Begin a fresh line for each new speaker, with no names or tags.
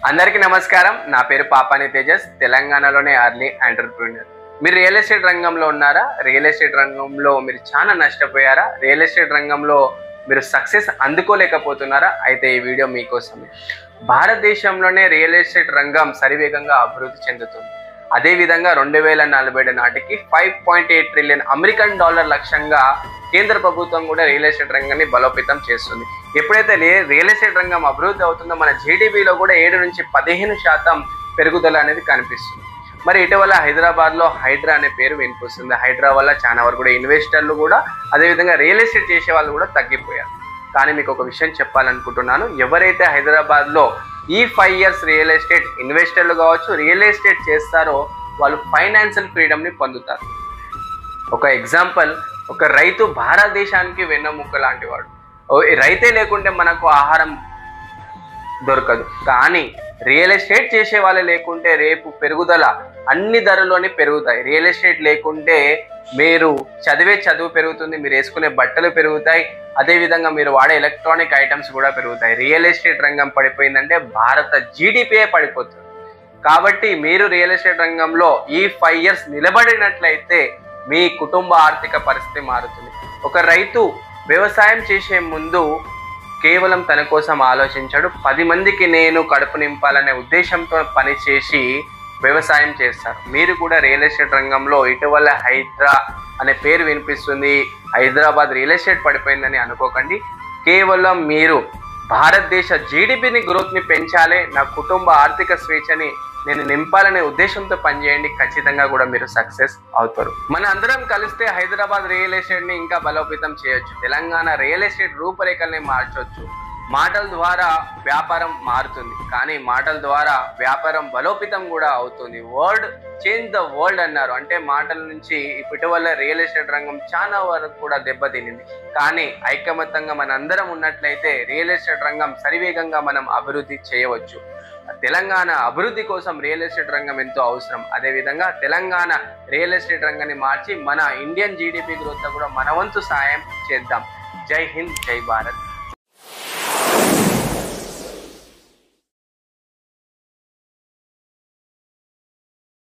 అందరికీ నమస్కారం. నా పేరు పాపాని తేజస్. తెలంగాణలోనే అర్లీ ఎంటర్‌ప్రెన్యూర్. మీరు రియల్ ఎస్టేట్ రంగంలో ఉన్నారా? రియల్ ఎస్టేట్ రంగంలో మీరు చాలా నష్టపోయారా? రియల్ ఎస్టేట్ రంగంలో మీరు సక్సెస్ అందుకోలేకపోతున్నారా? అయితే ఈ వీడియో మీకోసమే. భారతదేశంలోనే రియల్ ఎస్టేట్ రంగం శరవేగంగా అభివృద్ధి చెందుతుంది. అదేవిధంగా 2047 నాటికి $5.8 ట్రిలియన్ అమెరికన్ డాలర్ లక్ష్యంగా కేంద్ర ప్రభుత్వం కూడా రియల్ ఎస్టేట్ రంగాన్ని బలోపేతం చేస్తుంది. ఎప్పుడైతే రియల్ ఎస్టేట్ రంగం అభివృద్ధి అవుతుందో మన జీడీపీలో కూడా 7 నుంచి 15% పెరుగుదల అనేది కనిపిస్తుంది. మరి ఇటీవల హైదరాబాద్లో హైడ్రా అనే పేరు వినిపిస్తుంది. హైడ్రా వల్ల చాలా వరకు కూడా ఇన్వెస్టర్లు కూడా అదేవిధంగా రియల్ ఎస్టేట్ చేసే వాళ్ళు కూడా తగ్గిపోయారు. కానీ మీకు ఒక విషయం చెప్పాలనుకుంటున్నాను. ఎవరైతే హైదరాబాద్లో ఈ 5 ఇయర్స్ రియల్ ఎస్టేట్ ఇన్వెస్టర్లు కావచ్చు రియల్ ఎస్టేట్ చేస్తారో వాళ్ళు ఫైనాన్షియల్ ఫ్రీడమ్ని పొందుతారు. ఒక ఎగ్జాంపుల్, ఒక రైతు భారతదేశానికి వెన్నెముక లాంటి వాడు. రైతే లేకుంటే మనకు ఆహారం దొరకదు. కానీ రియల్ ఎస్టేట్ చేసే వాళ్ళు లేకుంటే రేపు పెరుగుదల అన్ని ధరలోనే పెరుగుతాయి. రియల్ ఎస్టేట్ లేకుంటే మీరు చదివే చదువు పెరుగుతుంది, మీరు వేసుకునే బట్టలు పెరుగుతాయి, అదేవిధంగా మీరు వాడే ఎలక్ట్రానిక్ ఐటమ్స్ కూడా పెరుగుతాయి. రియల్ ఎస్టేట్ రంగం పడిపోయిందంటే భారత జీడిపియే పడిపోతుంది. కాబట్టి మీరు రియల్ ఎస్టేట్ రంగంలో ఈ 5 ఇయర్స్ నిలబడినట్లయితే మీ కుటుంబ ఆర్థిక పరిస్థితి మారుతుంది. ఒక రైతు వ్యవసాయం చేసే ముందు కేవలం తన కోసం ఆలోచించాడు. 10 మందికి నేను కడుపు నింపాలనే ఉద్దేశంతో పనిచేసి వ్యవసాయం చేస్తారు. మీరు కూడా రియల్ ఎస్టేట్ రంగంలో ఇటీవల హైడ్రా అనే పేరు వినిపిస్తుంది, హైదరాబాద్ రియల్ ఎస్టేట్ పడిపోయిందని అనుకోకండి. కేవలం మీరు భారతదేశ జీడిపిని గ్రోత్ని పెంచాలి, నా కుటుంబ ఆర్థిక స్వేచ్ఛని నేను నింపాలనే ఉద్దేశంతో పనిచేయండి. ఖచ్చితంగా కూడా మీరు సక్సెస్ అవుతారు. మన అందరం కలిస్తే హైదరాబాద్ రియల్ ఎస్టేట్ని ఇంకా బలోపేతం చేయొచ్చు. తెలంగాణ రియల్ ఎస్టేట్ రూపురేఖల్ని మార్చొచ్చు. మాటల ద్వారా వ్యాపారం మారుతుంది, కానీ మాటల ద్వారా వ్యాపారం బలోపేతం కూడా అవుతుంది. వరల్డ్ చేంజ్ ద వరల్డ్ అన్నారు. అంటే మాటల నుంచి ఇటీవల రియల్ ఎస్టేట్ రంగం చాలా వరకు కూడా దెబ్బతినింది. కానీ ఐకమత్యంగా మన అందరం ఉన్నట్లయితే రియల్ ఎస్టేట్ రంగం శరవేగంగా మనం అభివృద్ధి చేయవచ్చు. తెలంగాణ అభివృద్ధి కోసం రియల్ ఎస్టేట్ రంగం ఎంతో అవసరం. అదేవిధంగా తెలంగాణ రియల్ ఎస్టేట్ రంగాన్ని మార్చి మన ఇండియన్ జీడిపి గ్రోత్ కూడా మన వంతు సాయం చేద్దాం. జై హింద్, జై భారత్.